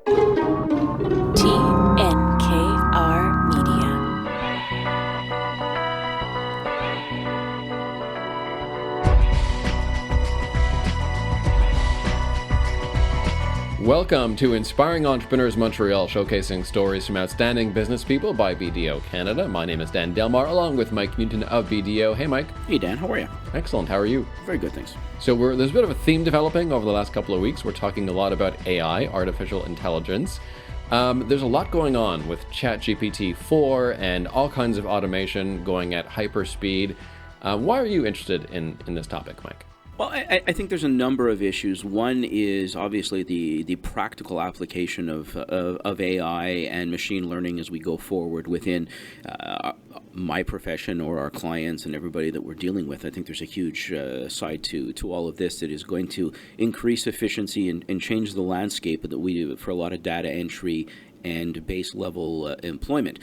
TNKR Media. Welcome to Inspiring Entrepreneurs Montreal, showcasing stories from outstanding business people by BDO Canada. My name is Dan Delmar, along with Mike Newton of BDO. Hey, Mike. Hey, Dan. How are you? Excellent. How are you? Very good, thanks. So there's a bit of a theme developing over the last couple of weeks. We're talking a lot about AI, artificial intelligence. There's a lot going on with ChatGPT 4 and all kinds of automation going at hyper speed. Why are you interested in this topic, Mike? Well, I think there's a number of issues. One is obviously the practical application of AI and machine learning as we go forward within my profession or our clients and everybody that we're dealing with. I think there's a huge side to all of this that is going to increase efficiency and change the landscape that we do for a lot of data entry and base level employment.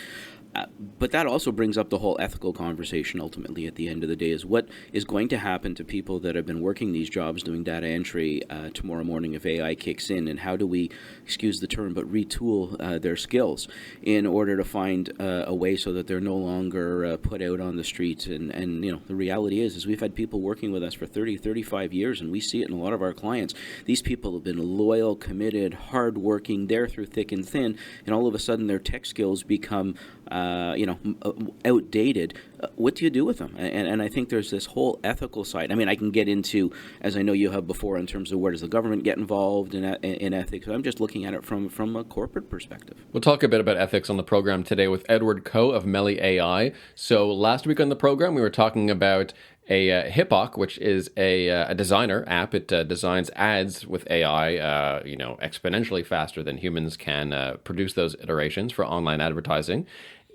But that also brings up the whole ethical conversation ultimately at the end of the day is what is going to happen to people that have been working these jobs doing data entry tomorrow morning if AI kicks in, and how do we, excuse the term, but retool their skills in order to find a way so that they're no longer put out on the streets. And you know, the reality is we've had people working with us for 30, 35 years, and we see it in a lot of our clients. These people have been loyal, committed, hardworking, there through thick and thin, and all of a sudden their tech skills become outdated. What do you do with them? And I think there's this whole ethical side. I mean, I can get into, as I know you have before, in terms of where does the government get involved in ethics. I'm just looking at it from a corporate perspective. We'll talk a bit about ethics on the program today with Edward Ko of Mely.ai. So last week on the program, we were talking about a Hippoc, which is a designer app. It designs ads with AI, exponentially faster than humans can produce those iterations for online advertising.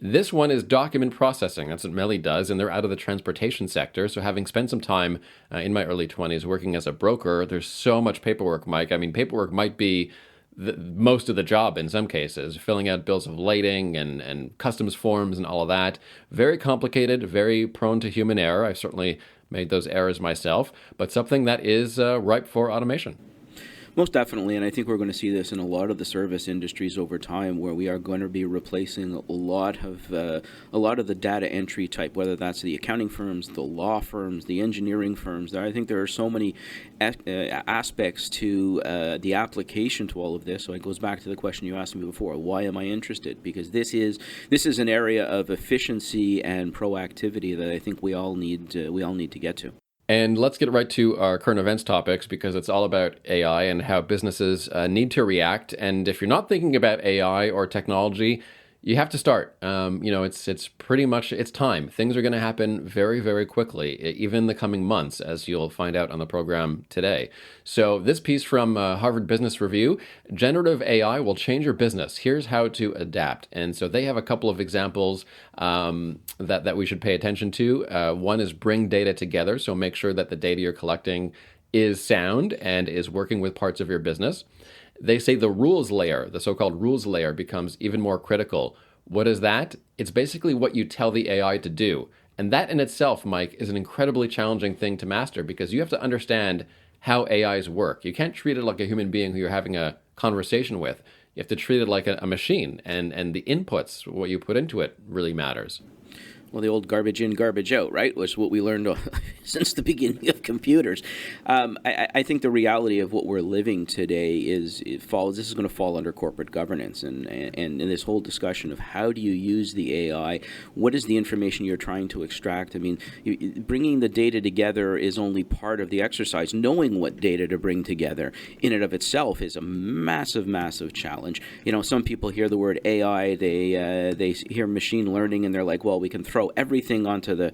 This one is document processing. That's what Mely does, and they're out of the transportation sector. So having spent some time in my early 20s working as a broker, there's so much paperwork, Mike. I mean, paperwork might be most of the job in some cases, filling out bills of lading and customs forms and all of that. Very complicated, very prone to human error. I've certainly made those errors myself, but something that is ripe for automation. Most definitely, and I think we're going to see this in a lot of the service industries over time, where we are going to be replacing a lot of the data entry type, whether that's the accounting firms, the law firms, the engineering firms. I think there are so many aspects to the application to all of this. So it goes back to the question you asked me before: why am I interested? Because this is an area of efficiency and proactivity that I think we all need to get to. And let's get right to our current events topics, because it's all about AI and how businesses need to react. And if you're not thinking about AI or technology, you have to start. It's pretty much, it's time. Things are going to happen very, very quickly, even in the coming months, as you'll find out on the program today. So this piece from Harvard Business Review: generative AI will change your business. Here's how to adapt. And so they have a couple of examples that we should pay attention to. One is bring data together. So make sure that the data you're collecting is sound and is working with parts of your business. They say the rules layer, the so-called rules layer, becomes even more critical. What is that? It's basically what you tell the AI to do. And that in itself, Mike, is an incredibly challenging thing to master, because you have to understand how AIs work. You can't treat it like a human being who you're having a conversation with. You have to treat it like a machine, and the inputs, what you put into it, really matters. Well, the old garbage in, garbage out, right, was what we learned since the beginning of computers. I think the reality of what we're living today is this is going to fall under corporate governance, and in this whole discussion of how do you use the AI, what is the information you're trying to extract? I mean, bringing the data together is only part of the exercise. Knowing what data to bring together in and of itself is a massive, massive challenge. You know, some people hear the word AI, they hear machine learning, and they're like, well, we can throw everything onto the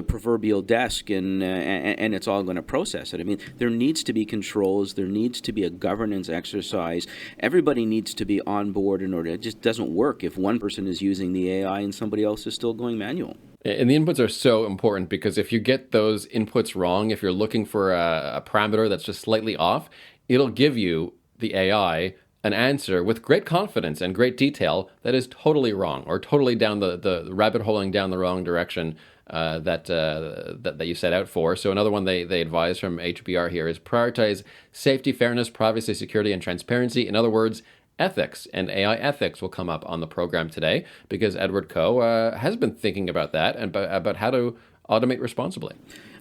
proverbial desk and it's all going to process it. I mean, there needs to be controls. There needs to be a governance exercise. Everybody needs to be on board in order. It just doesn't work if one person is using the AI and somebody else is still going manual. And the inputs are so important, because if you get those inputs wrong, if you're looking for a parameter that's just slightly off, it'll give you, the AI, an answer with great confidence and great detail that is totally wrong, or totally down the rabbit holing down the wrong direction that you set out for. So another one they advise from HBR here is prioritize safety, fairness, privacy, security, and transparency. In other words, ethics, and AI ethics will come up on the program today because Edward Ko has been thinking about that and about how to automate responsibly.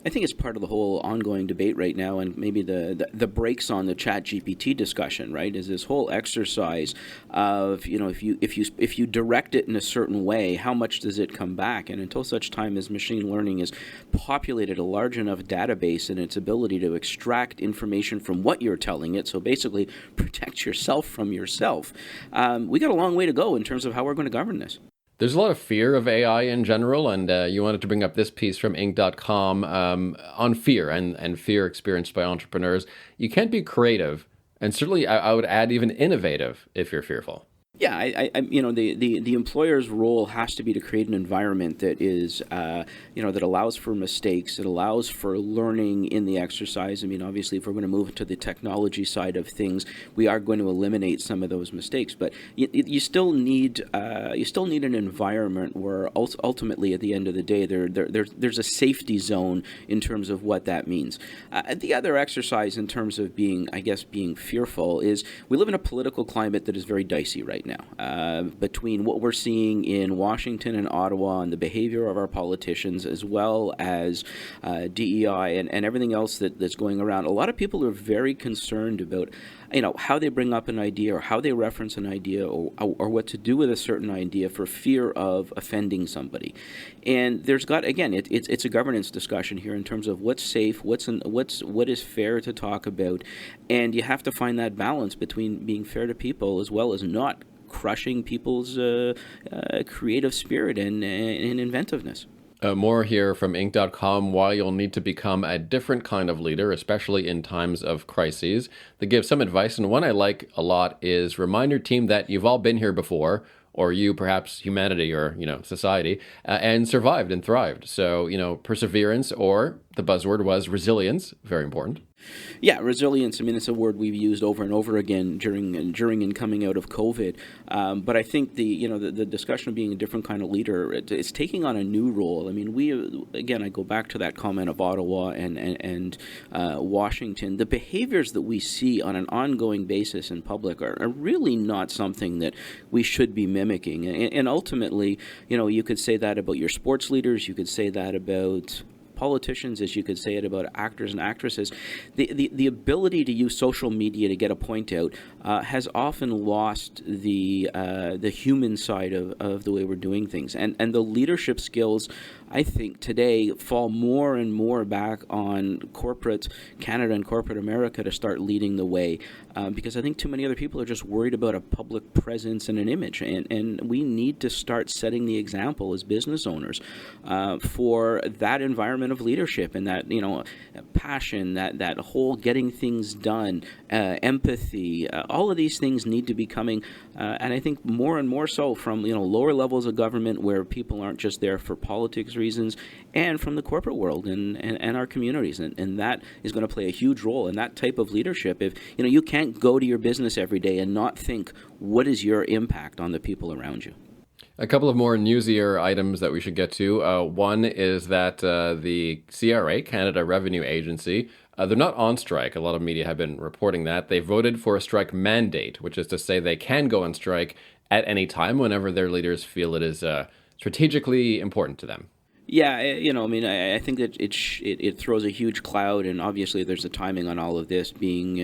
I think it's part of the whole ongoing debate right now, and maybe the brakes on the Chat GPT discussion, right? Is this whole exercise of, if you direct it in a certain way, how much does it come back? And until such time as machine learning has populated a large enough database and its ability to extract information from what you're telling it, so basically protect yourself from yourself, we got a long way to go in terms of how we're going to govern this. There's a lot of fear of AI in general, and you wanted to bring up this piece from Inc.com on fear and fear experienced by entrepreneurs. You can't be creative, and certainly I would add even innovative if you're fearful. Yeah, the employer's role has to be to create an environment that is, that allows for mistakes, it allows for learning in the exercise. I mean, obviously, if we're going to move to the technology side of things, we are going to eliminate some of those mistakes. But you still need an environment where ultimately, at the end of the day, there's a safety zone in terms of what that means. The other exercise in terms of being fearful is we live in a political climate that is very dicey right now, between what we're seeing in Washington and Ottawa and the behavior of our politicians, as well as DEI and everything else that's going around. A lot of people are very concerned about how they bring up an idea or how they reference an idea or what to do with a certain idea for fear of offending somebody. And there's it's a governance discussion here in terms of what's safe, what is fair to talk about, and you have to find that balance between being fair to people as well as not crushing people's creative spirit and inventiveness. More here from Inc.com, why you'll need to become a different kind of leader, especially in times of crises. They give some advice, and one I like a lot is remind your team that you've all been here before, or you, perhaps humanity or, society, and survived and thrived. So, perseverance, or the buzzword was resilience, very important. Yeah, resilience. I mean, it's a word we've used over and over again during and coming out of COVID. But I think the discussion of being a different kind of leader, it's taking on a new role. I mean, I go back to that comment of Ottawa and Washington. The behaviors that we see on an ongoing basis in public are really not something that we should be mimicking. And ultimately, you could say that about your sports leaders. You could say that about politicians, as you could say it about actors and actresses. The ability to use social media to get a point out has often lost the human side of the way we're doing things. And the leadership skills, I think, today fall more and more back on corporate Canada and corporate America to start leading the way, because I think too many other people are just worried about a public presence and an image. And we need to start setting the example as business owners for that environment of leadership and that passion, that whole getting things done, empathy. All of these things need to be coming, and I think more and more so from lower levels of government where people aren't just there for politics reasons, and from the corporate world and our communities, and that is going to play a huge role in that type of leadership. If you can't go to your business every day and not think, what is your impact on the people around you? A couple of more newsier items that we should get to. One is that the CRA, Canada Revenue Agency, they're not on strike. A lot of media have been reporting that. They voted for a strike mandate, which is to say they can go on strike at any time whenever their leaders feel it is strategically important to them. Yeah, I think that it throws a huge cloud, and obviously there's a timing on all of this being,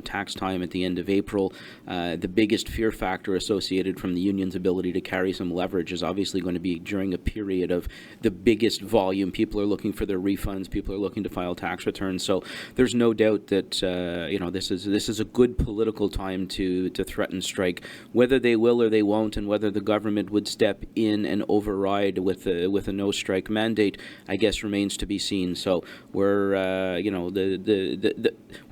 tax time at the end of April. The biggest fear factor associated from the union's ability to carry some leverage is obviously going to be during a period of the biggest volume. People are looking for their refunds. People are looking to file tax returns. So there's no doubt that this is a good political time to threaten strike. Whether they will or they won't, and whether the government would step in and override with a no strike mandate, I guess, remains to be seen. So we're we're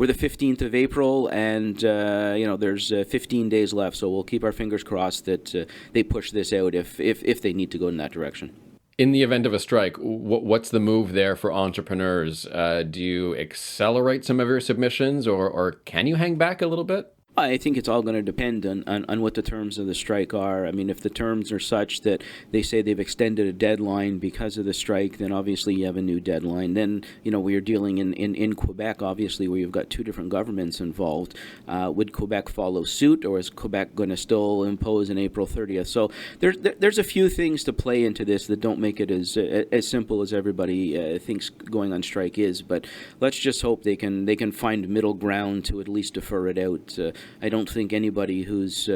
the 15th of April, and there's 15 days left. So we'll keep our fingers crossed that they push this out if they need to go in that direction. In the event of a strike, what's the move there for entrepreneurs? Do you accelerate some of your submissions, or can you hang back a little bit? I think it's all going to depend on what the terms of the strike are. I mean, if the terms are such that they say they've extended a deadline because of the strike, then obviously you have a new deadline. Then, we are dealing in Quebec, obviously, where you've got two different governments involved. Would Quebec follow suit, or is Quebec going to still impose an April 30th? So there's a few things to play into this that don't make it as simple as everybody thinks going on strike is. But let's just hope they can find middle ground to at least defer it out. I don't think anybody who's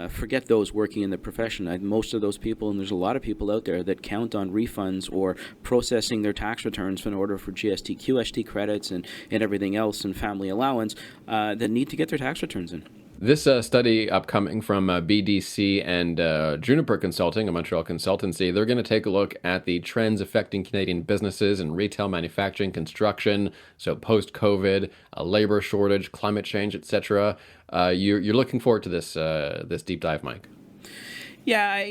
forget those working in the profession. Most of those people, and there's a lot of people out there that count on refunds or processing their tax returns in order for GST, QST credits and everything else and family allowance that need to get their tax returns in. This study upcoming from BDC and Juniper Consulting, a Montreal consultancy, they're going to take a look at the trends affecting Canadian businesses in retail, manufacturing, construction, so post-COVID, labor shortage, climate change, etc. You're looking forward to this deep dive, Mike? Yeah,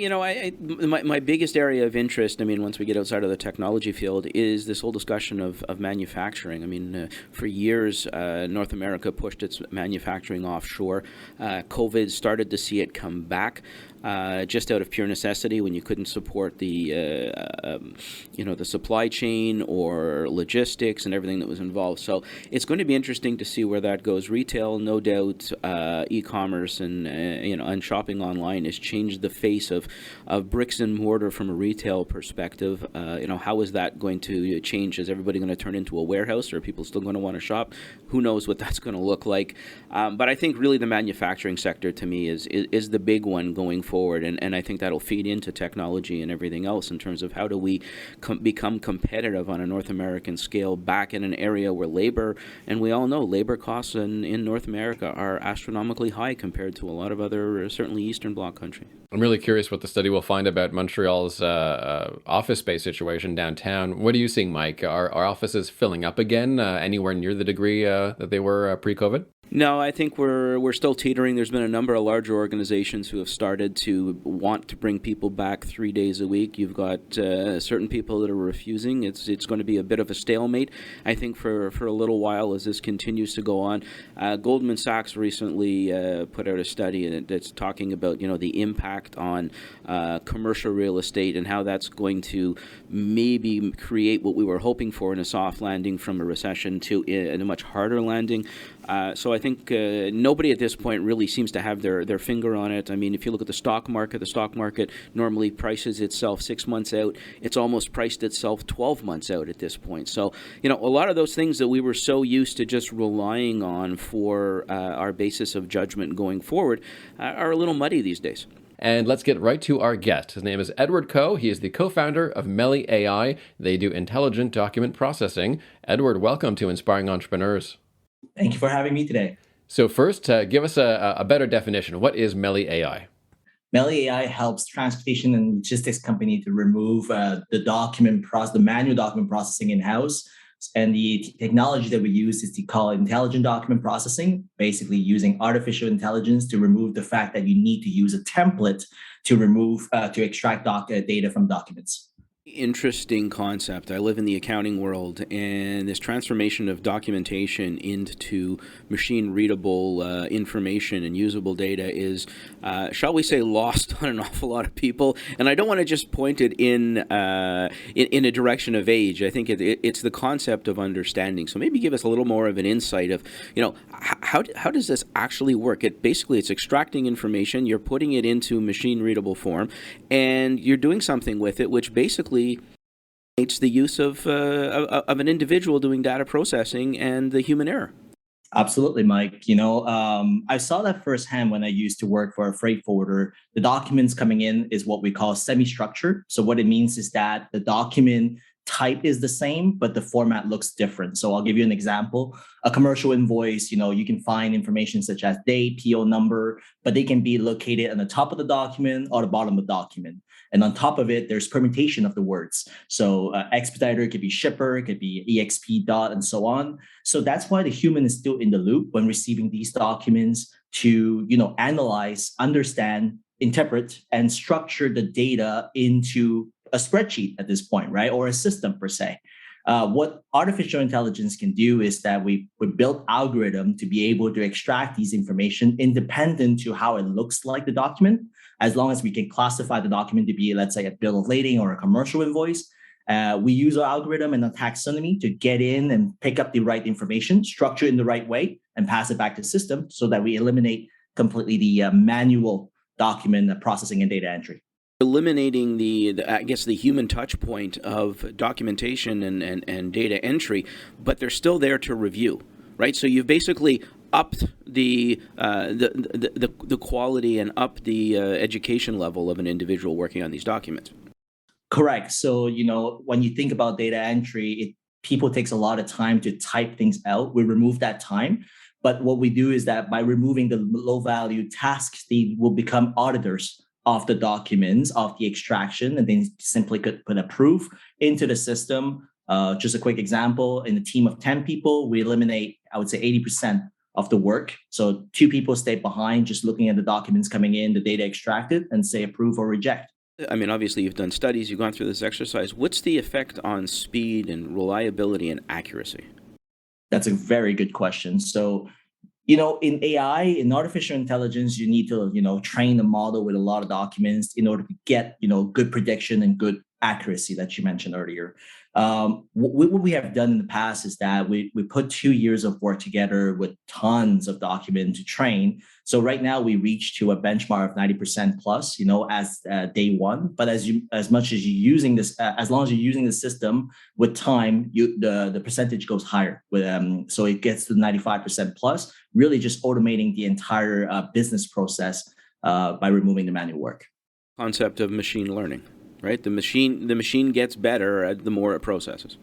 my biggest area of interest, once we get outside of the technology field, is this whole discussion of manufacturing. For years, North America pushed its manufacturing offshore. COVID started to see it come back. Just out of pure necessity, when you couldn't support the supply chain or logistics and everything that was involved. So it's going to be interesting to see where that goes. Retail, no doubt, e-commerce and shopping online has changed the face of bricks and mortar from a retail perspective. How is that going to change? Is everybody going to turn into a warehouse, or are people still going to want to shop? Who knows what that's going to look like? But I think really the manufacturing sector to me is the big one going forward, and I think that'll feed into technology and everything else in terms of how do we become competitive on a North American scale back in an area where labor, and we all know labor costs in North America are astronomically high compared to a lot of other, certainly Eastern Bloc countries. I'm really curious what the study will find about Montreal's office space situation downtown. What are you seeing, Mike? Are offices filling up again, anywhere near the degree that they were pre-COVID? No, I think we're still teetering. There's been a number of larger organizations who have started to want to bring people back 3 days a week. You've got certain people that are refusing. It's going to be a bit of a stalemate, I think, for a little while as this continues to go on. Goldman Sachs recently put out a study that's talking about the impact on commercial real estate and how that's going to maybe create what we were hoping for in a soft landing from a recession to a much harder landing. So I think nobody at this point really seems to have their finger on it. If you look at the stock market normally prices itself 6 months out. It's almost priced itself 12 months out at this point. So, a lot of those things that we were so used to just relying on for our basis of judgment going forward are a little muddy these days. And let's get right to our guest. His name is Edward Khoury. He is the co-founder of Mely.ai. They do intelligent document processing. Edward, welcome to Inspiring Entrepreneurs. Thank you for having me today. So first, give us a better definition. What is Mely.ai? Mely.ai helps transportation and logistics company to remove the manual document processing in-house. And the technology that we use is to call it intelligent document processing, basically using artificial intelligence to remove the fact that you need to use a template to extract data from documents. Interesting concept. I live in the accounting world, and this transformation of documentation into machine-readable information and usable data is, shall we say, lost on an awful lot of people. And I don't want to just point it in a direction of age. I think it's the concept of understanding. So maybe give us a little more of an insight of, how does this actually work? It's extracting information, you're putting it into machine-readable form, and you're doing something with it, which basically it's the use of an individual doing data processing and the human error. Absolutely, Mike. I saw that firsthand when I used to work for a freight forwarder. The documents coming in is what we call semi-structured. So what it means is that the document type is the same, but the format looks different. So I'll give you an example. A commercial invoice, you can find information such as date, PO number, but they can be located on the top of the document or the bottom of the document. And on top of it, there's permutation of the words. So expediter could be shipper, it could be exp dot, and so on. So that's why the human is still in the loop when receiving these documents to, analyze, understand, interpret, and structure the data into a spreadsheet at this point, right? Or a system per se. What artificial intelligence can do is that we built algorithm to be able to extract these information independent to how it looks like the document, as long as we can classify the document to be, let's say, a bill of lading or a commercial invoice. We use our algorithm and a taxonomy to get in and pick up the right information, structure it in the right way, and pass it back to the system so that we eliminate completely the manual document processing and data entry. Eliminating the I guess the human touch point of documentation and data entry, but they're still there to review, right? So you've basically upped the quality and upped the education level of an individual working on these documents. Correct. So, when you think about data entry, people takes a lot of time to type things out. We remove that time. But what we do is that by removing the low value tasks, they will become auditors of the documents, of the extraction, and then simply could put a proof into the system. Just a quick example, in a team of 10 people, we eliminate, I would say, 80% of the work. So 2 people stay behind just looking at the documents coming in, the data extracted, and say approve or reject. I mean, obviously, you've done studies, you've gone through this exercise. What's the effect on speed and reliability and accuracy? That's a very good question. So, in AI, in artificial intelligence, you need to, train the model with a lot of documents in order to get, good prediction and good accuracy that you mentioned earlier. What we have done in the past is that we put 2 years of work together with tons of documents to train. So right now we reach to a benchmark of 90% plus, as day one. But as long as you're using the system with time, the percentage goes higher. So it gets to 95% plus, really just automating the entire business process by removing the manual work. Concept of machine learning. Right, the machine gets better the more it processes.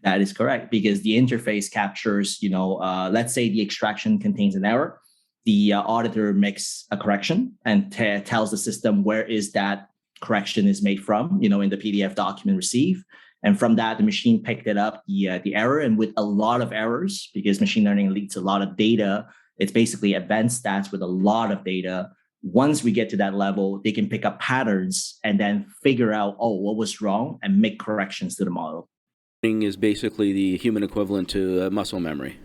That is correct, because the interface captures, let's say the extraction contains an error. The auditor makes a correction and tells the system where is that correction is made from, in the PDF document received. And from that, the machine picked it up, the error. And with a lot of errors, because machine learning leads a lot of data, it's basically advanced stats with a lot of data. Once we get to that level, they can pick up patterns and then figure out, what was wrong and make corrections to the model. Is basically the human equivalent to muscle memory.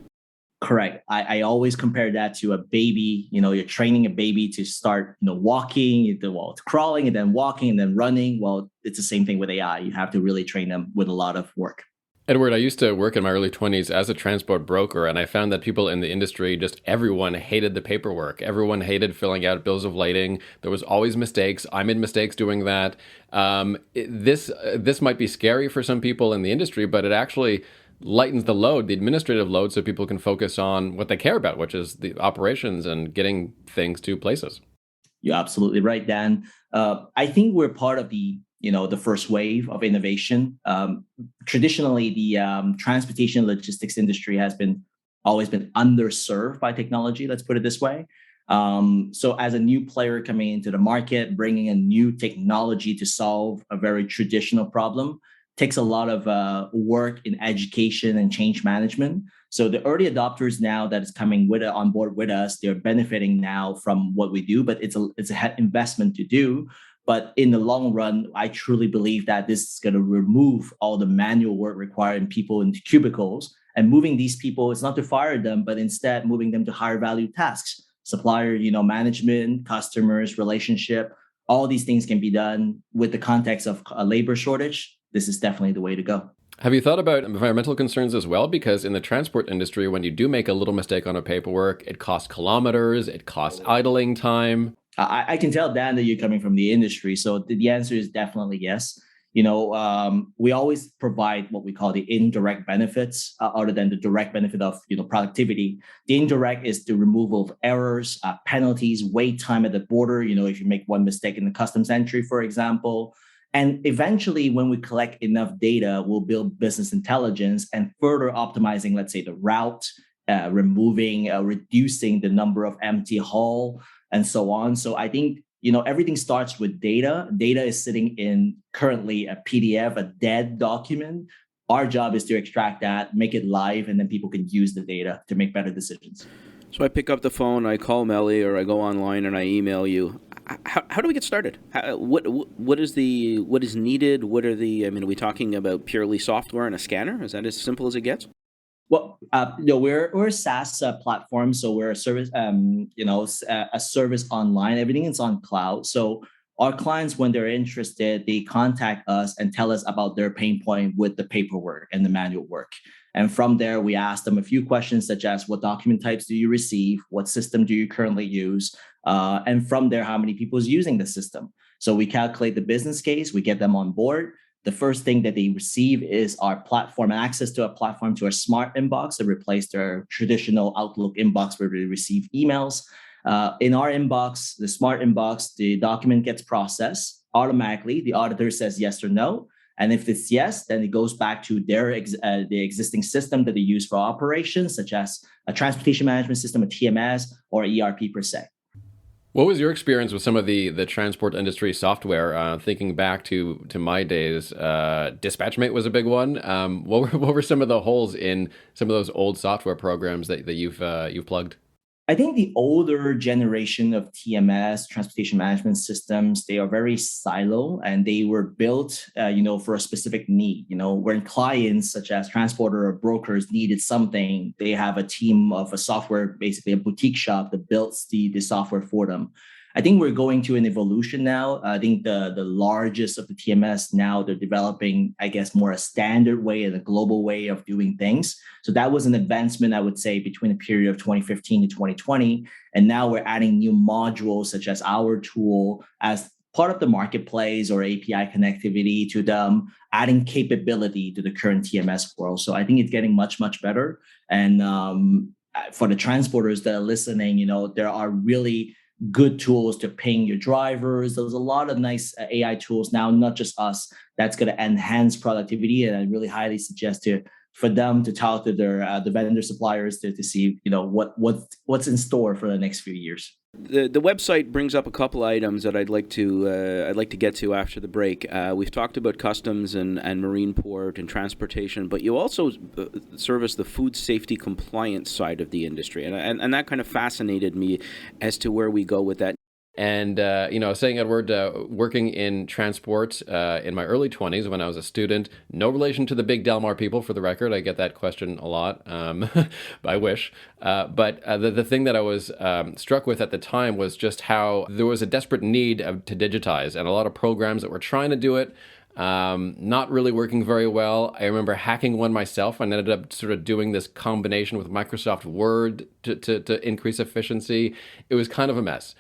Correct. I always compare that to a baby. You're training a baby to start, walking, it's crawling and then walking and then running. Well, it's the same thing with AI. You have to really train them with a lot of work. Edward, I used to work in my early 20s as a transport broker, and I found that people in the industry, everyone hated the paperwork. Everyone hated filling out bills of lading. There was always mistakes. I made mistakes doing that. This might be scary for some people in the industry, but it actually lightens the load, the administrative load, so people can focus on what they care about, which is the operations and getting things to places. You're absolutely right, Dan. I think we're part of the first wave of innovation. Traditionally, the transportation logistics industry has always been underserved by technology. Let's put it this way. So as a new player coming into the market, bringing a new technology to solve a very traditional problem takes a lot of work in education and change management. So the early adopters now that is coming on board with us, they're benefiting now from what we do, but it's a investment to do. But in the long run, I truly believe that this is going to remove all the manual work requiring people into cubicles, and moving these people, it's not to fire them, but instead moving them to higher value tasks, supplier, management, customers, relationship. All these things can be done with the context of a labor shortage. This is definitely the way to go. Have you thought about environmental concerns as well? Because in the transport industry, when you do make a little mistake on a paperwork, it costs kilometers, it costs idling time. I can tell, Dan, that you're coming from the industry. So the answer is definitely yes. We always provide what we call the indirect benefits, other than the direct benefit of productivity. The indirect is the removal of errors, penalties, wait time at the border. If you make one mistake in the customs entry, for example. And eventually, when we collect enough data, we'll build business intelligence and further optimizing, let's say, the route, reducing the number of empty haul, and so on. So I think, everything starts with data. Data is sitting in currently a PDF, a dead document. Our job is to extract that, make it live, and then people can use the data to make better decisions. So I pick up the phone, I call Mely, or I go online and I email you. How do we get started? What is needed? Are we talking about purely software and a scanner? Is that as simple as it gets? Well, no, we're a SaaS platform, so we're a service, a service online. Everything is on cloud. So our clients, when they're interested, they contact us and tell us about their pain point with the paperwork and the manual work. And from there, we ask them a few questions such as, what document types do you receive? What system do you currently use? And from there, how many people is using the system? So we calculate the business case, we get them on board. The first thing that they receive is our platform, access to a platform, to a smart inbox to replace their traditional Outlook inbox where they receive emails. In our inbox, the smart inbox, the document gets processed automatically. The auditor says yes or no. And if it's yes, then it goes back to the existing system that they use for operations, such as a transportation management system, a TMS, or ERP per se. What was your experience with some of the transport industry software? Thinking back to my days, Dispatchmate was a big one. What were some of the holes in some of those old software programs that you've plugged? I think the older generation of TMS, transportation management systems, they are very silo and they were built, for a specific need. When clients such as transporter or brokers needed something, they have a team of a software, basically a boutique shop that builds the software for them. I think we're going to an evolution now. I think the largest of the TMS now, they're developing, I guess, more a standard way and a global way of doing things. So that was an advancement, I would say, between the period of 2015 to 2020. And now we're adding new modules such as our tool as part of the marketplace or API connectivity to them, adding capability to the current TMS world. So I think it's getting much, much better. And for the transporters that are listening, there are really good tools to ping your drivers. There's a lot of nice AI tools now, not just us, that's going to enhance productivity. And I really highly suggest for them to talk to their the vendor suppliers to see what's in store for the next few years. The website brings up a couple items that I'd like to get to after the break. We've talked about customs and marine port and transportation, but you also service the food safety compliance side of the industry, and that kind of fascinated me as to where we go with that. And, saying Edward, working in transport in my early 20s when I was a student, no relation to the big Delmar people, for the record. I get that question a lot. I wish. But the thing that I was struck with at the time was just how there was a desperate need to digitize, and a lot of programs that were trying to do it, not really working very well. I remember hacking one myself and ended up sort of doing this combination with Microsoft Word to increase efficiency. It was kind of a mess.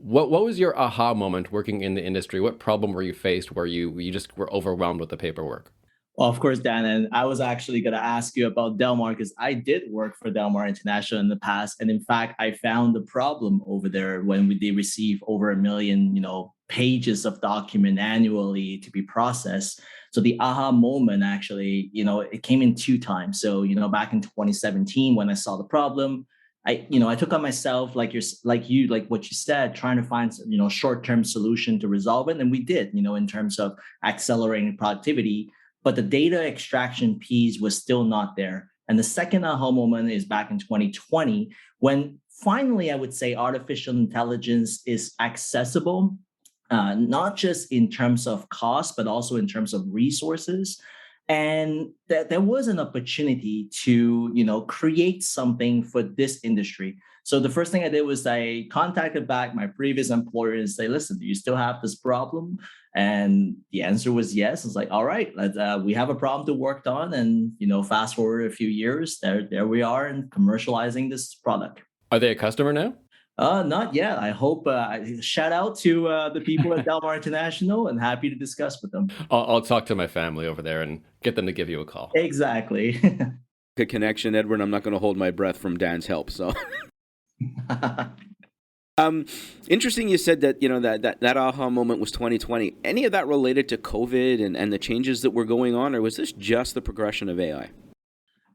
What was your aha moment working in the industry? What problem were you faced where you just were overwhelmed with the paperwork? Well, of course, Dan, and I was actually going to ask you about Delmar because I did work for Delmar International in the past. And in fact, I found the problem over there when they receive over 1 million, pages of document annually to be processed. So the aha moment actually, it came in 2 times. So, back in 2017, when I saw the problem, I took on myself, like what you said, trying to find, short-term solution to resolve it. And we did, in terms of accelerating productivity, but the data extraction piece was still not there. And the second aha moment is back in 2020, when finally, I would say artificial intelligence is accessible, not just in terms of cost, but also in terms of resources. And there was an opportunity to, create something for this industry. So the first thing I did was I contacted back my previous employer and say, listen, do you still have this problem? And the answer was yes. It's like, all right, we have a problem to work on. And, fast forward a few years, there we are in commercializing this product. Are they a customer now? Not yet. I hope. Shout out to the people at Delmar International, and happy to discuss with them. I'll talk to my family over there and get them to give you a call. Exactly. Good connection, Edward. I'm not going to hold my breath from Dan's help. So, interesting. You said that that aha moment was 2020. Any of that related to COVID and the changes that were going on, or was this just the progression of AI?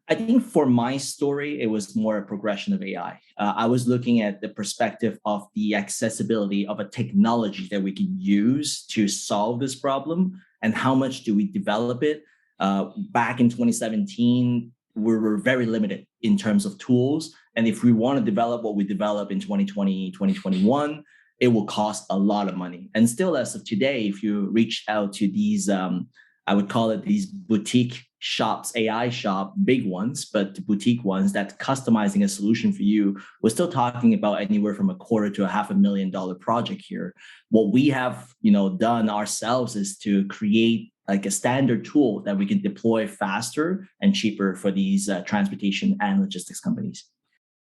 I think for my story, it was more a progression of AI. I was looking at the perspective of the accessibility of a technology that we can use to solve this problem, and how much do we develop it. Back in 2017, we were very limited in terms of tools. And if we want to develop what we developed in 2020, 2021, it will cost a lot of money. And still, as of today, if you reach out to these, I would call it these boutique shops, AI shop, big ones, but the boutique ones that's customizing a solution for you, we're still talking about anywhere from a quarter to a $500,000 project here. What we have, done ourselves is to create like a standard tool that we can deploy faster and cheaper for these transportation and logistics companies.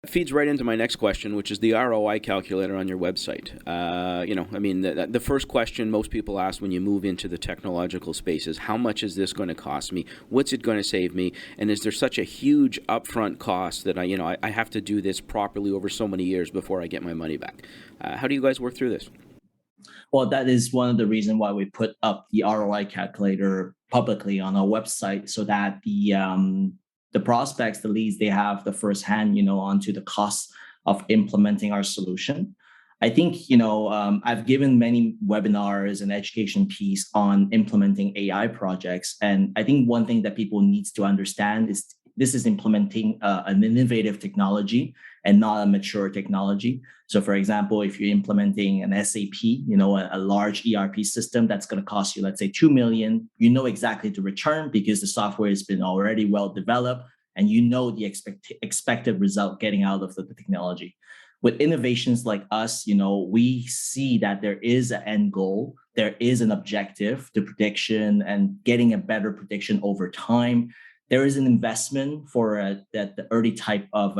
Feeds right into my next question, which is the ROI calculator on your website. The first question most people ask when you move into the technological space is, how much is this going to cost me? What's it going to save me? And is there such a huge upfront cost that I have to do this properly over so many years before I get my money back? How do you guys work through this? Well, that is one of the reasons why we put up the ROI calculator publicly on our website, so that the prospects, the leads, they have the first hand, onto the cost of implementing our solution. I think, I've given many webinars and education piece on implementing AI projects. And I think one thing that people needs to understand is this is implementing an innovative technology and not a mature technology. So for example, if you're implementing an SAP, a large ERP system that's going to cost you, let's say 2 million, you know exactly the return because the software has been already well developed and the expected result getting out of the technology. With innovations like us, we see that there is an end goal, there is an objective to prediction and getting a better prediction over time. There is an investment for the early type of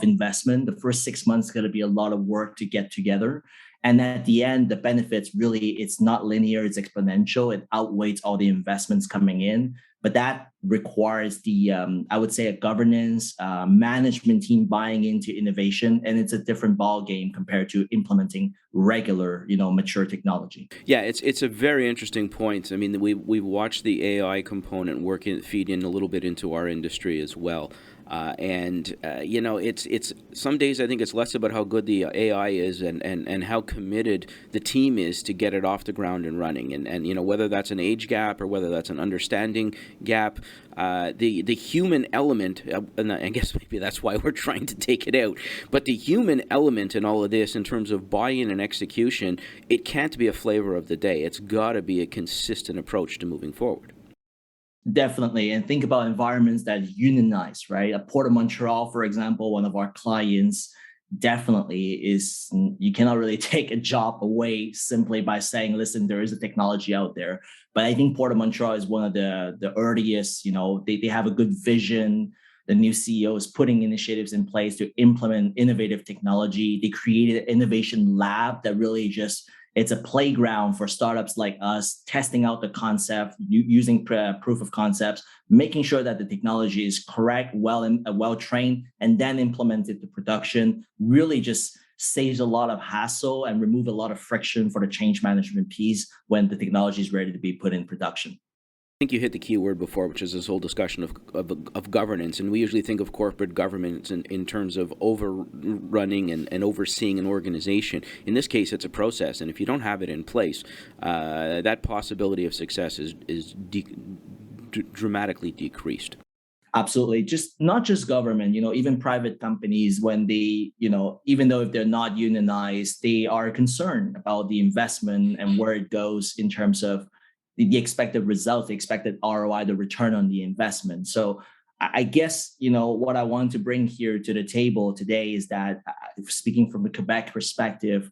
investment. The first 6 months is going to be a lot of work to get together. And at the end, the benefits really, it's not linear, it's exponential. It outweighs all the investments coming in. But that requires I would say, a governance, management team buying into innovation. And it's a different ball game compared to implementing regular, mature technology. Yeah, it's a very interesting point. I mean, we've watched the AI component feed in a little bit into our industry as well. It's some days I think it's less about how good the AI is and how committed the team is to get it off the ground and running. And whether that's an age gap or whether that's an understanding gap, the human element, and I guess maybe that's why we're trying to take it out, but the human element in all of this in terms of buy-in and execution, it can't be a flavor of the day. It's got to be a consistent approach to moving forward. Definitely. And think about environments that unionize, right? A Port of Montreal, for example, one of our clients, definitely is, you cannot really take a job away simply by saying, listen, there is a technology out there. But I think Port of Montreal is one of the earliest, they have a good vision. The new CEO is putting initiatives in place to implement innovative technology. They created an innovation lab that really it's a playground for startups like us, testing out the concept, using proof of concepts, making sure that the technology is correct, well trained, and then implemented to production. Really just saves a lot of hassle and remove a lot of friction for the change management piece when the technology is ready to be put in production. I think you hit the key word before, which is this whole discussion of governance. And we usually think of corporate governance in terms of overrunning and overseeing an organization. In this case, it's a process. And if you don't have it in place, that possibility of success is dramatically decreased. Absolutely. Not just government, even private companies, when they, even though if they're not unionized, they are concerned about the investment and where it goes in terms of the expected results, the expected ROI, the return on the investment. So I guess, what I want to bring here to the table today is that, speaking from a Quebec perspective,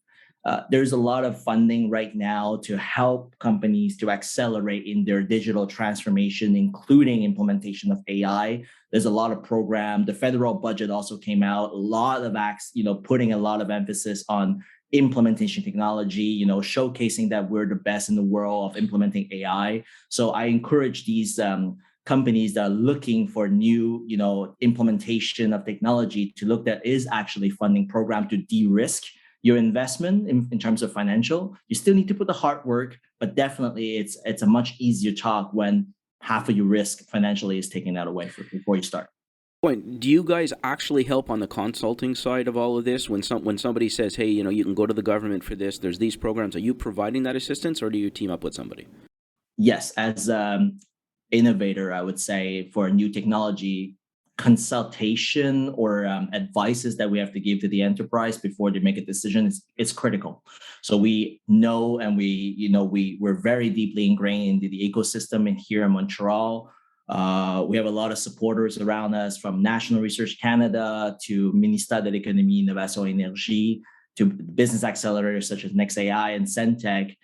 there's a lot of funding right now to help companies to accelerate in their digital transformation, including implementation of AI. There's a lot of program. The federal budget also came out, a lot of acts, putting a lot of emphasis on implementation technology, showcasing that we're the best in the world of implementing AI. So I encourage these companies that are looking for new, implementation of technology to look at is actually funding program to de-risk your investment in terms of financial. You still need to put the hard work, but definitely it's a much easier talk when half of your risk financially is taken out away before you start. Do you guys actually help on the consulting side of all of this? When somebody says, hey, you can go to the government for this, there's these programs, are you providing that assistance or do you team up with somebody? Yes, as innovator, I would say, for a new technology, consultation or advices that we have to give to the enterprise before they make a decision is critical. So we know, and we're very deeply ingrained into the ecosystem in here in Montreal. We have a lot of supporters around us, from National Research Canada to Ministère de l'Économie, Innovation et Énergie, to business accelerators such as Mely.ai and Centec.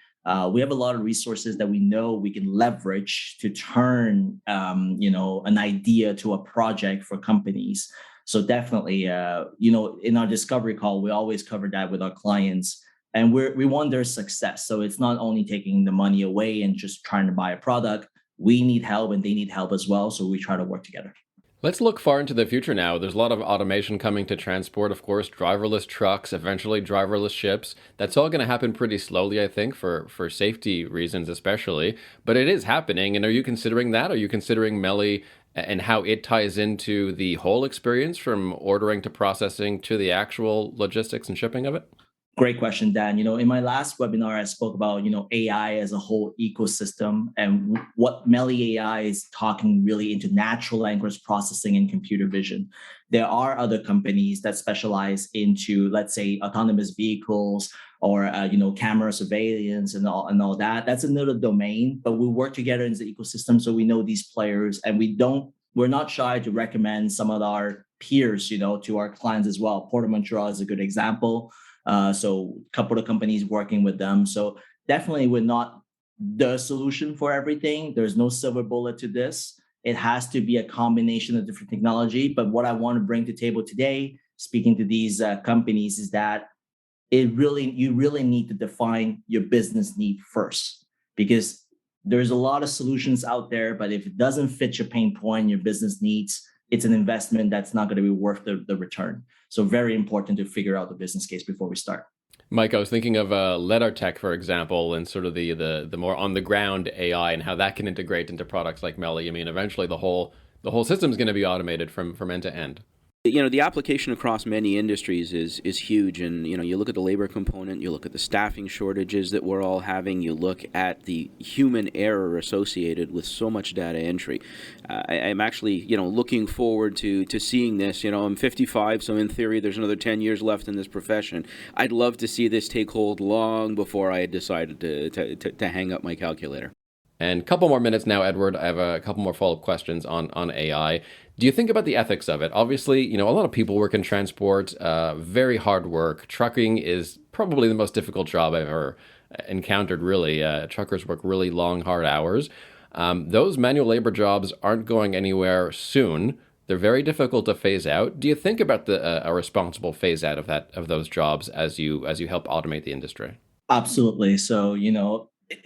We have a lot of resources that we know we can leverage to turn, an idea to a project for companies. So definitely, in our discovery call, we always cover that with our clients, and we want their success. So it's not only taking the money away and just trying to buy a product. We need help and they need help as well. So we try to work together. Let's look far into the future now. There's a lot of automation coming to transport, of course, driverless trucks, eventually driverless ships. That's all going to happen pretty slowly, I think, for safety reasons especially. But it is happening. And are you considering that? Are you considering Mely and how it ties into the whole experience, from ordering to processing to the actual logistics and shipping of it? Great question, Dan. In my last webinar, I spoke about, AI as a whole ecosystem, and what Mely.ai is talking really into natural language processing and computer vision. There are other companies that specialize into, let's say, autonomous vehicles or, camera surveillance and all that. That's another domain, but we work together in the ecosystem. So we know these players, and we're not shy to recommend some of our peers, to our clients as well. Port of Montreal is a good example. So a couple of companies working with them. So definitely we're not the solution for everything. There's no silver bullet to this. It has to be a combination of different technology. But what I want to bring to the table today, speaking to these companies, is that you really need to define your business need first, because there's a lot of solutions out there, but if it doesn't fit your pain point, your business needs, it's an investment that's not going to be worth the return. So very important to figure out the business case before we start. Mike, I was thinking of LedarTech, for example, and sort of the more on the ground AI and how that can integrate into products like Mely. I mean, eventually the whole system is going to be automated from end to end. The application across many industries is huge, and you look at the labor component, you look at the staffing shortages that we're all having, you look at the human error associated with so much data entry. I'm actually looking forward to seeing this. I'm 55, so in theory there's another 10 years left in this profession. I'd love to see this take hold long before I had decided to hang up my calculator. And a couple more minutes now, Edward. I have a couple more follow-up questions on AI. Do you think about the ethics of it? Obviously, a lot of people work in transport, very hard work. Trucking is probably the most difficult job I've ever encountered, really. Truckers work really long, hard hours. Those manual labor jobs aren't going anywhere soon. They're very difficult to phase out. Do you think about a responsible phase out of those jobs as you help automate the industry? Absolutely. So,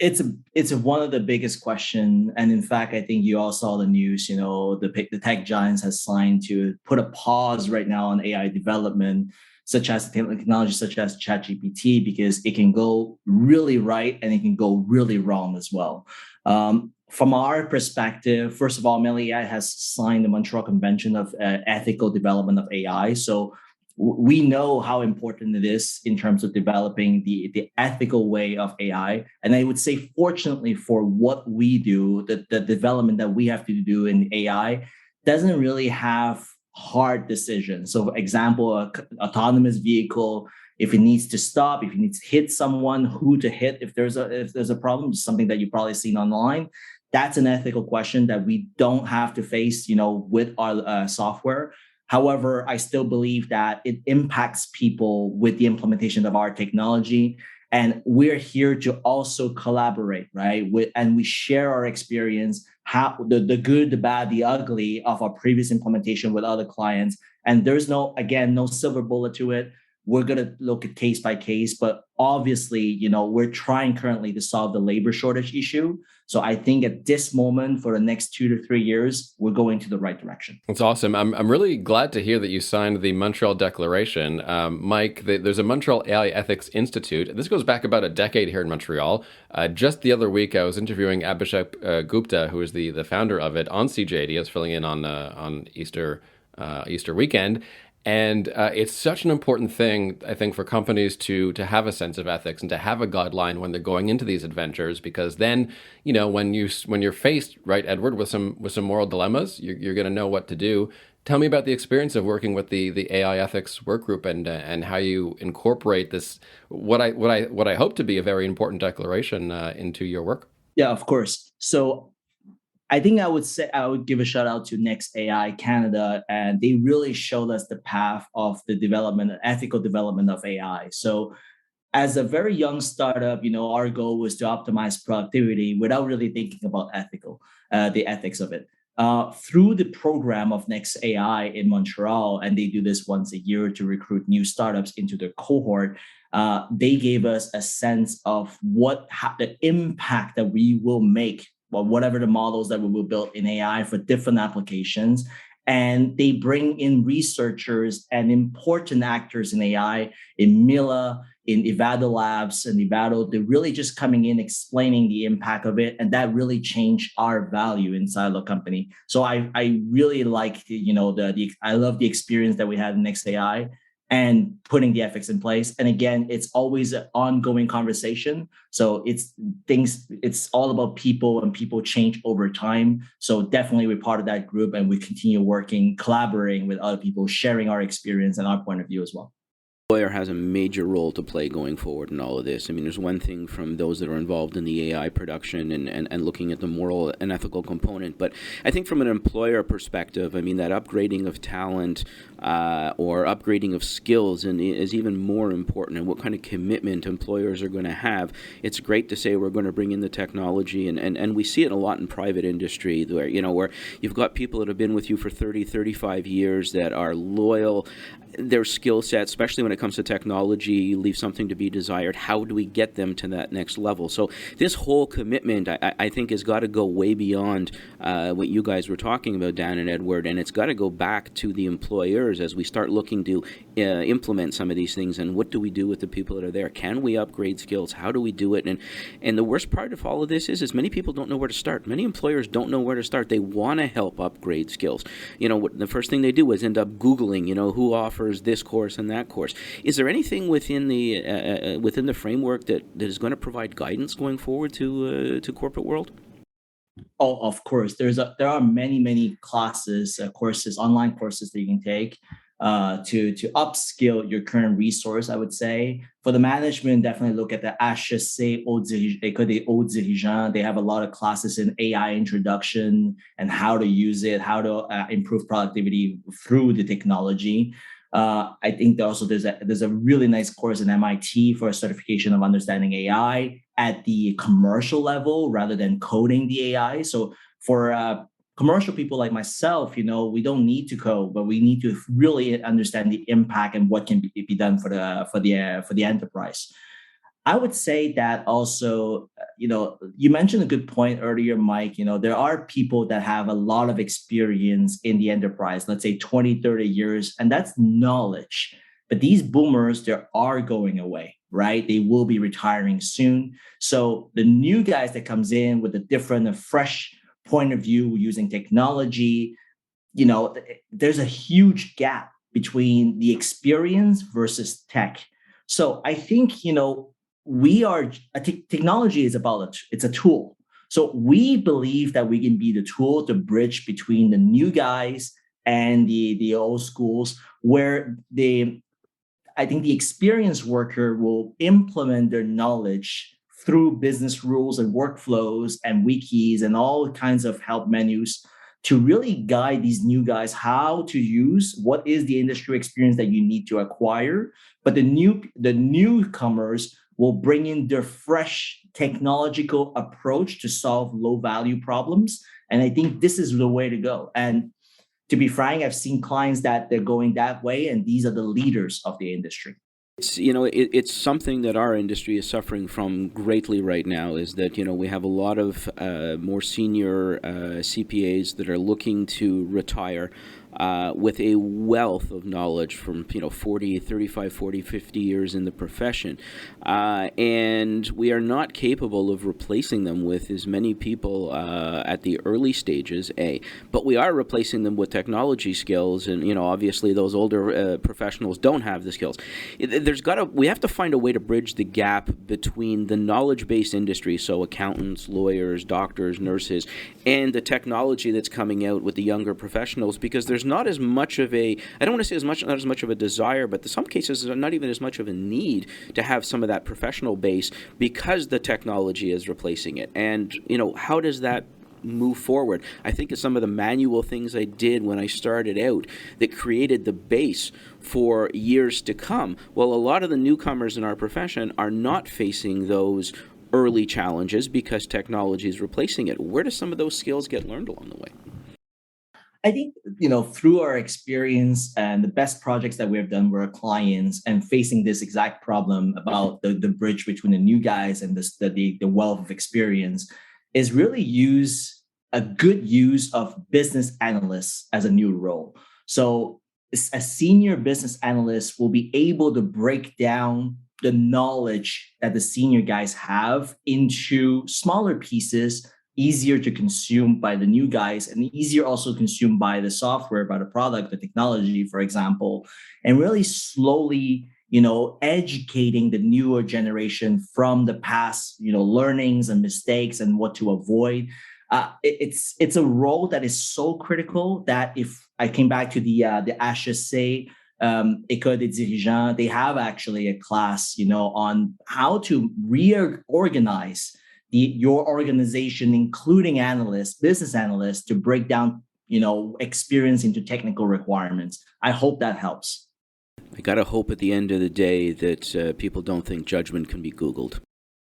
it's one of the biggest questions. And in fact, I think you all saw the news, the tech giants has signed to put a pause right now on AI development, such as technology such as ChatGPT, because it can go really right and it can go really wrong as well. From our perspective, first of all, Mely.ai has signed the Montreal Convention of Ethical Development of AI. So we know how important it is in terms of developing the ethical way of AI. And I would say, fortunately for what we do, the development that we have to do in AI doesn't really have hard decisions. So for example, an autonomous vehicle, if it needs to stop, if it needs to hit someone, who to hit, if there's a problem, something that you've probably seen online, that's an ethical question that we don't have to face, with our software. However, I still believe that it impacts people with the implementation of our technology. And we're here to also collaborate, right? And we share our experience, how the good, the bad, the ugly of our previous implementation with other clients. And there's no silver bullet to it. We're going to look at case by case, but obviously, we're trying currently to solve the labor shortage issue. So I think at this moment, for the next 2 to 3 years, we're going to the right direction. That's awesome. I'm really glad to hear that you signed the Montreal Declaration. Mike, there's a Montreal AI Ethics Institute. This goes back about a decade here in Montreal. Just the other week, I was interviewing Abhishek Gupta, who is the founder of it, on CJD. I was filling in on Easter weekend. And it's such an important thing, I think, for companies to have a sense of ethics and to have a guideline when they're going into these adventures, because then, when you're faced, right, Edward, with some moral dilemmas, you're going to know what to do. Tell me about the experience of working with the AI ethics work group and how you incorporate this, what I hope to be a very important declaration into your work. Yeah, of course. So I think I would give a shout out to Mely.ai Canada, and they really showed us the path of the ethical development of AI. So as a very young startup, our goal was to optimize productivity without really thinking about the ethics of it. Through the program of Mely.ai in Montreal, and they do this once a year to recruit new startups into their cohort, they gave us a sense of the impact that we will make, well, whatever the models that we will build in AI for different applications. And they bring in researchers and important actors in AI, in Mila, in Ivado Labs and Ivado. They're really just coming in, explaining the impact of it. And that really changed our value inside the company. So I really like, I love the experience that we had in Mely.ai and putting the ethics in place. And again, it's always an ongoing conversation. So it's all about people, and people change over time. So definitely we're part of that group, and we continue working, collaborating with other people, sharing our experience and our point of view as well. Lawyer has a major role to play going forward in all of this. I mean, there's one thing from those that are involved in the AI production and looking at the moral and ethical component, but I think from an employer perspective, I mean, that upgrading of talent or upgrading of skills is even more important, and what kind of commitment employers are going to have. It's great to say we're going to bring in the technology, and we see it a lot in private industry where you've got people that have been with you for 30, 35 years that are loyal. Their skill set, especially when it comes to technology, leave something to be desired. How do we get them to that next level? So this whole commitment, I think, has got to go way beyond what you guys were talking about, Dan and Edward, and it's got to go back to the employers as we start looking to implement some of these things. And what do we do with the people that are there? Can we upgrade skills? How do we do it? And the worst part of all of this is many people don't know where to start. Many employers don't know where to start. They want to help upgrade skills. The first thing they do is end up Googling, who offers this course and that course. Is there anything within the framework that is going to provide guidance going forward to corporate world? Oh, of course. There are many classes, courses, online courses that you can take to upskill your current resource. I would say for the management, definitely look at the HEC École des Hauts Dirigeants. They have a lot of classes in AI introduction and how to use it, how to improve productivity through the technology. I think there's a really nice course in MIT for a certification of understanding AI at the commercial level rather than coding the AI. So for commercial people like myself, we don't need to code, but we need to really understand the impact and what can be done for the enterprise. I would say that also, you mentioned a good point earlier, Mike. There are people that have a lot of experience in the enterprise, let's say 20, 30 years, and that's knowledge. But these boomers, they are going away, right? They will be retiring soon. So the new guys that comes in with a different, a fresh point of view using technology, there's a huge gap between the experience versus tech. So I think, technology is it's a tool. So we believe that we can be the tool to bridge between the new guys and the old schools, where I think the experienced worker will implement their knowledge through business rules and workflows and wikis and all kinds of help menus to really guide these new guys how to use what is the industry experience that you need to acquire. But the newcomers will bring in their fresh technological approach to solve low value problems. And I think this is the way to go. And to be frank, I've seen clients that they're going that way, and these are the leaders of the industry. It's something that our industry is suffering from greatly right now, is that, we have a lot of more senior CPAs that are looking to retire. with a wealth of knowledge from 35, 40, 50 years in the profession, and we are not capable of replacing them with as many people at the early stages. But we are replacing them with technology skills, and obviously those older professionals don't have the skills. We have to find a way to bridge the gap between the knowledge-based industry, so accountants, lawyers, doctors, nurses, and the technology that's coming out with the younger professionals, because there's not as much of a, I don't want to say not as much of a desire, but in some cases there's not even as much of a need to have some of that professional base because the technology is replacing it. And, how does that move forward? I think of some of the manual things I did when I started out that created the base for years to come. Well, a lot of the newcomers in our profession are not facing those early challenges because technology is replacing it. Where do some of those skills get learned along the way? I think, through our experience and the best projects that we have done with our clients and facing this exact problem about the bridge between the new guys and the wealth of experience is really use a good use of business analysts as a new role. So a senior business analyst will be able to break down the knowledge that the senior guys have into smaller pieces, easier to consume by the new guys and easier also consumed by the software, by the product, the technology, for example, and really slowly, educating the newer generation from the past, learnings and mistakes and what to avoid. It's a role that is so critical that if I came back to the HEC, École des Dirigeants, they have actually a class, on how to reorganize your organization, including analysts, business analysts, to break down, experience into technical requirements. I hope that helps. I got to hope at the end of the day that people don't think judgment can be Googled.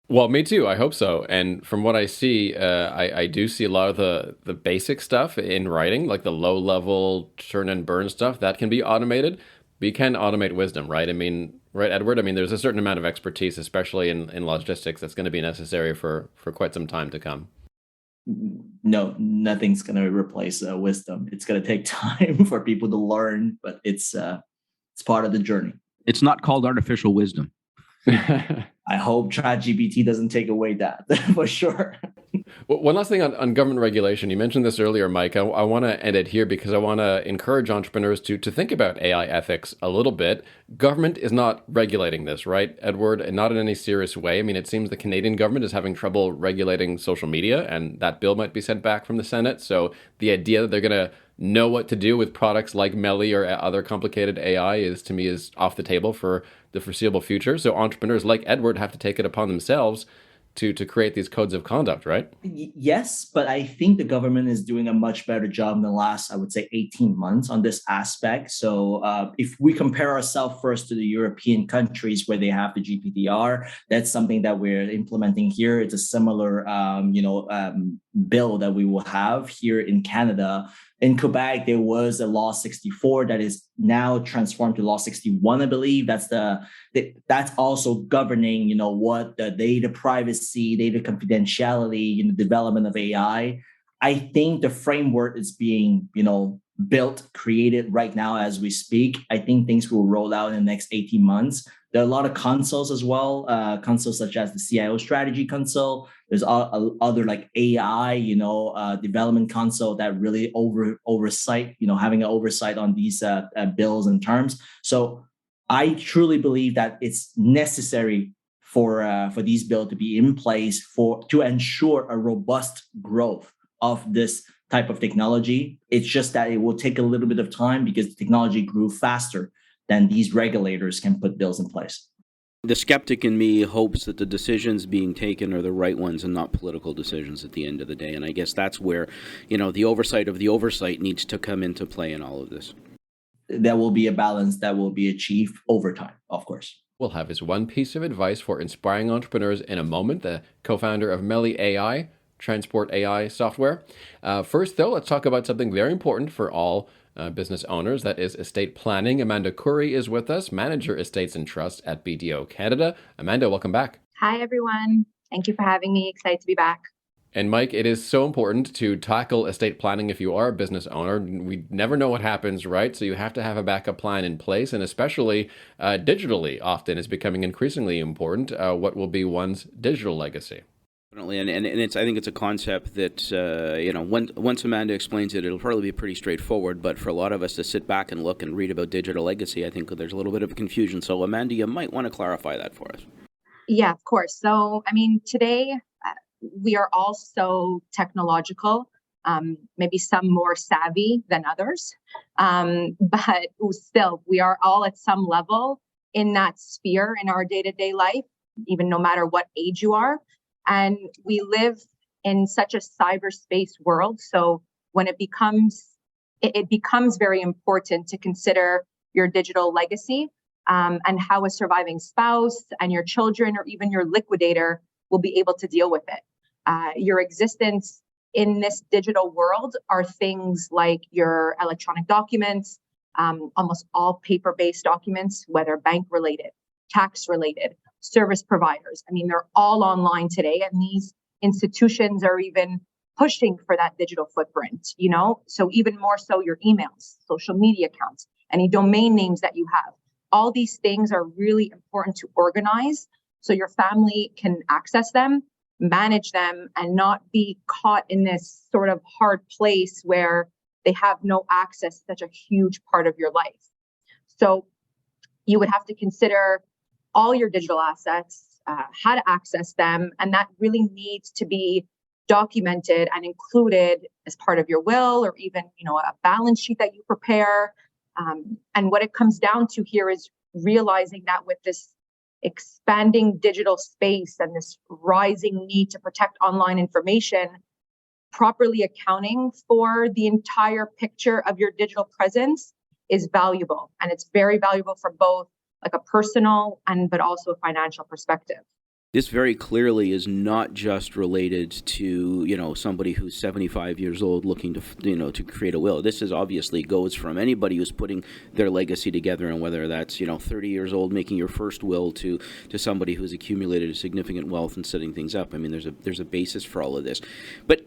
Well, me too. I hope so. And from what I see, I do see a lot of the basic stuff in writing, like the low-level churn and burn stuff, that can be automated. But you can automate wisdom, right? I mean, right, Edward? I mean, there's a certain amount of expertise, especially in logistics, that's going to be necessary for quite some time to come. No, nothing's going to replace wisdom. It's going to take time for people to learn, but it's part of the journey. It's not called artificial wisdom. I hope ChatGPT doesn't take away that for sure. Well, one last thing on government regulation. You mentioned this earlier, Mike. I want to end it here because I want to encourage entrepreneurs to think about AI ethics a little bit. Government is not regulating this, right, Edward? And not in any serious way. I mean, it seems the Canadian government is having trouble regulating social media, and that bill might be sent back from the Senate. So the idea that they're going to know what to do with products like Mely or other complicated AI to me is off the table for the foreseeable future. So entrepreneurs like Edward have to take it upon themselves to create these codes of conduct, right? Yes, but I think the government is doing a much better job in the last, I would say, 18 months on this aspect. So if we compare ourselves first to the European countries where they have the GDPR, that's something that we're implementing here. It's a similar, bill that we will have here in Canada. In Quebec, there was a Law 64 that is now transformed to Law 61, I believe. That's also governing, what the data privacy, data confidentiality, development of AI. I think the framework is being, built, created right now as we speak. I think things will roll out in the next 18 months. There are a lot of consoles as well, consoles such as the CIO strategy console. There's other like AI, development console that really oversight, having an oversight on these bills and terms. So I truly believe that it's necessary for these bills to be in place to ensure a robust growth of this type of technology. It's just that it will take a little bit of time because the technology grew faster than these regulators can put bills in place. The skeptic in me hopes that the decisions being taken are the right ones and not political decisions at the end of the day. And I guess that's where, the oversight of the oversight needs to come into play in all of this. There will be a balance that will be achieved over time, of course. We'll have his one piece of advice for inspiring entrepreneurs in a moment, the co-founder of Mely.ai, transport AI software. First, though, let's talk about something very important for all business owners, that is estate planning. Amanda Khoury is with us, Manager Estates and Trust at BDO Canada. Amanda, welcome back. Hi, everyone. Thank you for having me. Excited to be back. And Mike, it is so important to tackle estate planning if you are a business owner. We never know what happens, right? So you have to have a backup plan in place, and especially digitally often is becoming increasingly important. What will be one's digital legacy? Definitely, and it's, I think it's a concept that once Amanda explains it, it'll probably be pretty straightforward. But for a lot of us to sit back and look and read about digital legacy, I think there's a little bit of confusion. So Amanda, you might want to clarify that for us. Yeah, of course. So, I mean, today we are all so technological, maybe some more savvy than others, but still, we are all at some level in that sphere in our day-to-day life, even no matter what age you are. And we live in such a cyberspace world. So when it becomes very important to consider your digital legacy, and how a surviving spouse and your children or even your liquidator will be able to deal with it. Your existence in this digital world are things like your electronic documents, almost all paper-based documents, whether bank-related, tax-related, service providers. I mean, they're all online today, and these institutions are even pushing for that digital footprint, So even more so your emails, social media accounts, any domain names that you have. All these things are really important to organize so your family can access them, manage them, and not be caught in this sort of hard place where they have no access to such a huge part of your life. So you would have to consider all your digital assets, how to access them, and that really needs to be documented and included as part of your will, or even a balance sheet that you prepare. And what it comes down to here is realizing that with this expanding digital space and this rising need to protect online information, properly accounting for the entire picture of your digital presence is valuable. And it's very valuable from both like a personal but also a financial perspective. This very clearly is not just related to, somebody who's 75 years old looking to, to create a will. This is obviously goes from anybody who's putting their legacy together, and whether that's, 30 years old making your first will to somebody who's accumulated a significant wealth and setting things up. I mean, there's a basis for all of this. But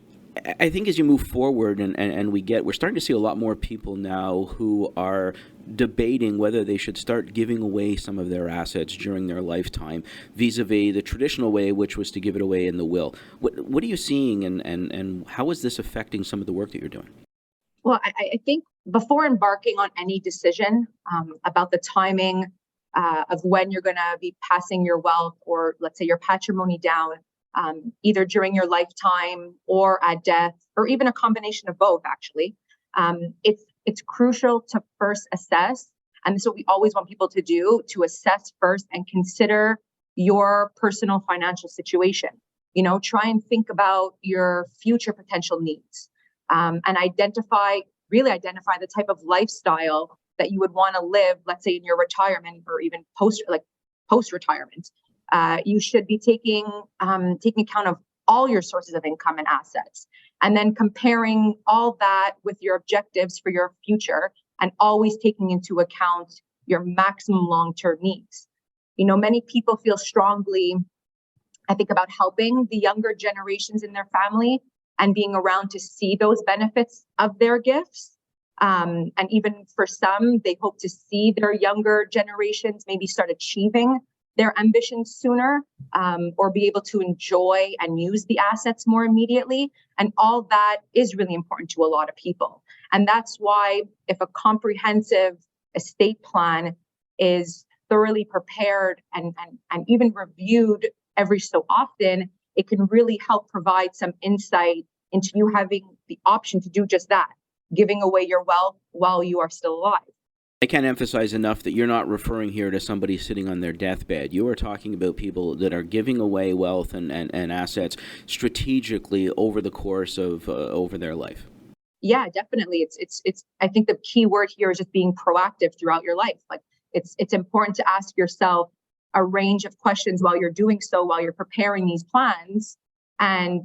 I think as you move forward and we're starting to see a lot more people now who are debating whether they should start giving away some of their assets during their lifetime vis-a-vis the traditional way, which was to give it away in the will. What are you seeing, and how is this affecting some of the work that you're doing? Well, I think before embarking on any decision about the timing of when you're going to be passing your wealth, or let's say your patrimony down, either during your lifetime or at death, or even a combination of both, actually. It's crucial to first assess, and this is what we always want people to do, to assess first and consider your personal financial situation. Try and think about your future potential needs, and identify the type of lifestyle that you would want to live, let's say in your retirement or even post-retirement. You should be taking account of all your sources of income and assets, and then comparing all that with your objectives for your future, and always taking into account your maximum long-term needs. Many people feel strongly, I think, about helping the younger generations in their family and being around to see those benefits of their gifts. And even for some, they hope to see their younger generations maybe start achieving their ambitions sooner, or be able to enjoy and use the assets more immediately. And all that is really important to a lot of people. And that's why if a comprehensive estate plan is thoroughly prepared and even reviewed every so often, it can really help provide some insight into you having the option to do just that, giving away your wealth while you are still alive. I can't emphasize enough that you're not referring here to somebody sitting on their deathbed. You are talking about people that are giving away wealth and assets strategically over the course of over their life. Yeah, definitely. It's I think the key word here is just being proactive throughout your life. Like it's important to ask yourself a range of questions while you're doing so, while you're preparing these plans, and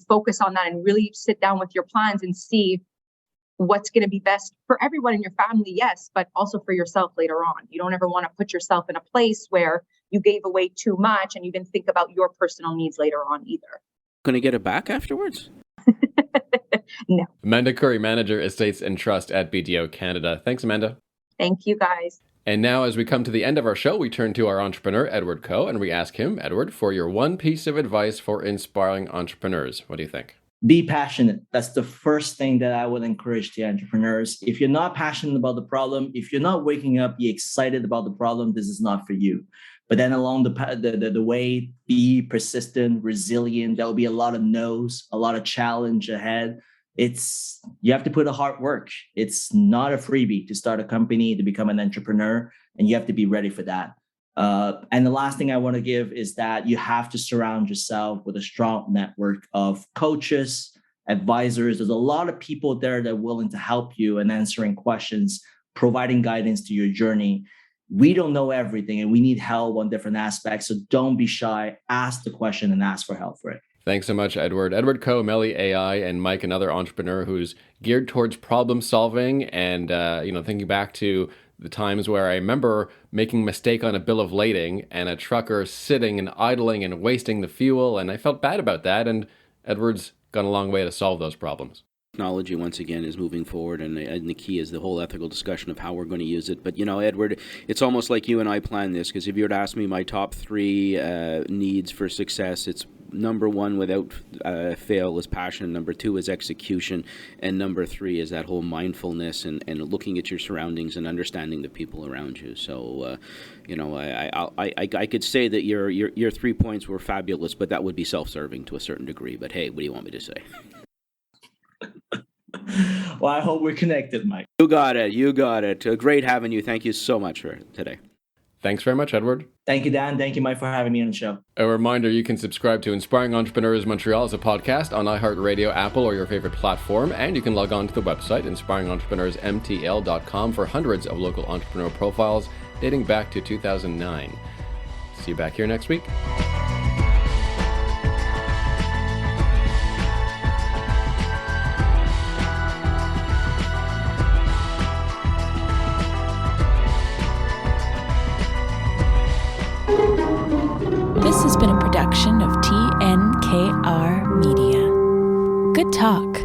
focus on that, and really sit down with your plans and see what's going to be best for everyone in your family, yes, but also for yourself later on. You don't ever want to put yourself in a place where you gave away too much and you didn't think about your personal needs later on either. Going to get it back afterwards? No. Amanda Khoury, Manager, Estates and Trust at BDO Canada. Thanks, Amanda. Thank you, guys. And now, as we come to the end of our show, we turn to our entrepreneur, Edward Ko, and we ask him, Edward, for your one piece of advice for inspiring entrepreneurs. What do you think? Be passionate. That's the first thing that I would encourage the entrepreneurs. If you're not passionate about the problem, if you're not waking up, be excited about the problem, this is not for you. But then along the way, be persistent, resilient. There will be a lot of no's, a lot of challenge ahead. You have to put a hard work. It's not a freebie to start a company, to become an entrepreneur, and you have to be ready for that. And the last thing I want to give is that you have to surround yourself with a strong network of coaches, advisors. There's a lot of people there that are willing to help you and answering questions, providing guidance to your journey. We don't know everything and we need help on different aspects. So don't be shy. Ask the question and ask for help for it. Thanks so much, Edward. Edward Ko, Mely.ai, and Mike, another entrepreneur who's geared towards problem solving and, thinking back to the times where I remember making a mistake on a bill of lading and a trucker sitting and idling and wasting the fuel. And I felt bad about that. And Edward's gone a long way to solve those problems. Technology, once again, is moving forward, and the key is the whole ethical discussion of how we're going to use it. But, Edward, it's almost like you and I planned this, because if you were to ask me my top three needs for success, it's number one, without fail, is passion. Number two is execution. And number three is that whole mindfulness and looking at your surroundings and understanding the people around you. So, I could say that your 3 points were fabulous, but that would be self-serving to a certain degree. But hey, what do you want me to say? Well, I hope we're connected, Mike. You got it. Great having you. Thank you so much for today. Thanks very much, Edward. Thank you, Dan. Thank you, Mike, for having me on the show. A reminder, you can subscribe to Inspiring Entrepreneurs Montreal as a podcast on iHeartRadio, Apple, or your favorite platform. And you can log on to the website, inspiringentrepreneursmtl.com, for hundreds of local entrepreneur profiles dating back to 2009. See you back here next week. This has been a production of TNKR Media. Good talk.